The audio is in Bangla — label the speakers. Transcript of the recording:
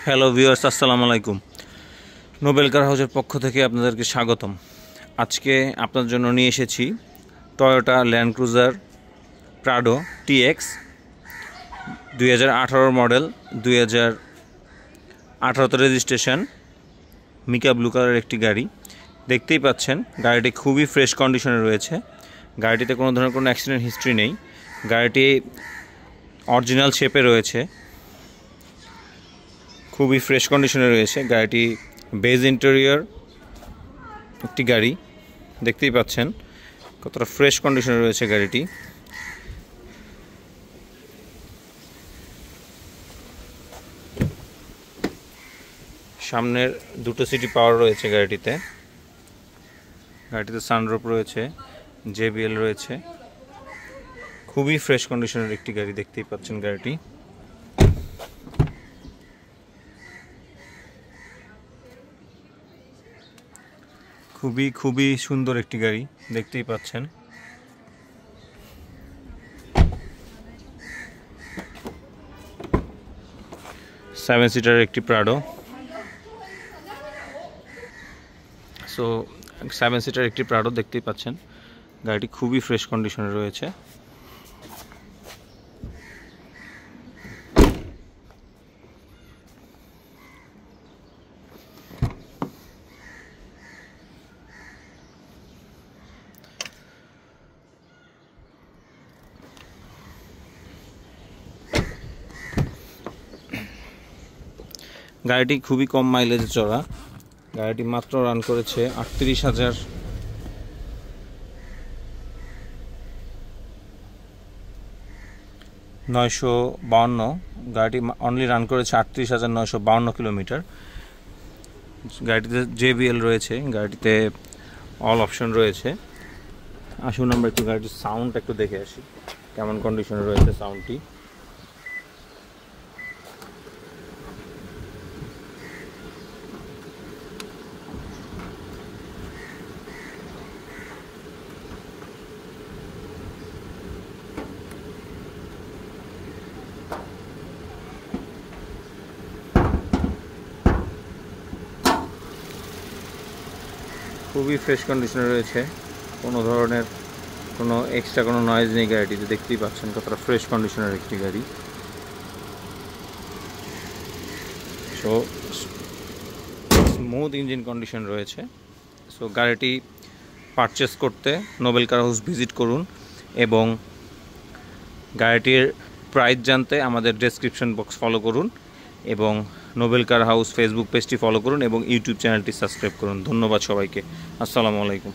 Speaker 1: হ্যালো ভিউয়ার্স, আসসালামু আলাইকুম। নোবেল কার হাউসের পক্ষ থেকে আপনাদেরকে স্বাগতম। আজকে আপনার জন্য নিয়ে এসেছি Toyota Land Cruiser Prado TX 2018 model, 2018তে রেজিস্ট্রেশন, মিকা ব্লু কালারের একটি গাড়ি। দেখতেই পাচ্ছেন গাড়িটি খুবই ফ্রেশ কন্ডিশনে রয়েছে। গাড়িটিতে কোনো ধরনের কোনো অ্যাক্সিডেন্ট হিস্ট্রি নেই। গাড়িটি অরিজিনাল শেপে রয়েছে, খুবই ফ্রেশ কন্ডিশনে রয়েছে। গাড়িটি বেজ ইন্টেরিয়র একটি গাড়ি, দেখতেই পাচ্ছেন কতটা ফ্রেশ কন্ডিশনে রয়েছে গাড়িটি। সামনের দুটো সিটি পাওয়ার রয়েছে গাড়িটিতে। সানরুফ রয়েছে, জেবিএল রয়েছে। খুবই ফ্রেশ কন্ডিশনের একটি গাড়ি, দেখতেই পাচ্ছেন গাড়িটি। খুবই সুন্দর একটি গাড়ি, দেখতেই পাচ্ছেন। সেভেন সিটার একটি প্রাডো। সো 7 সিটার একটি প্রাডো, দেখতেই পাচ্ছেন গাড়িটি খুবই ফ্রেশ কন্ডিশনে রয়েছে। গাড়িটি খুবই কম মাইলেজে চলা। গাড়িটি মাত্র রান করেছে 38,952। গাড়িটি অনলি রান করেছে 38,952 কিলোমিটার। গাড়িটিতে জেবিএল রয়েছে, গাড়িটিতে অল অপশন রয়েছে। আসুন আমরা একটু গাড়িটির সাউন্ড একটু দেখে আসি, কেমন কন্ডিশনে রয়েছে সাউন্ডটি। খুবই ফ্রেশ কন্ডিশনে রয়েছে, কোনো ধরনের কোনো এক্সট্রা কোনো নয়েজ নেই গাড়িটিতে। দেখতেই পাচ্ছেন কতটা ফ্রেশ কন্ডিশনের একটি গাড়ি। সো স্মুথ ইঞ্জিন কন্ডিশন রয়েছে। সো গাড়িটি পারচেস করতে নোবেল কার হাউস ভিজিট করুন এবং গাড়িটির প্রাইস জানতে আমাদের ডেসক্রিপশন বক্স ফলো করুন এবং নোবেল কার হাউস ফেসবুক পেজটি ফলো করুন এবং ইউটিউব চ্যানেলটি সাবস্ক্রাইব করুন। ধন্যবাদ সবাইকে। আসসালামু আলাইকুম।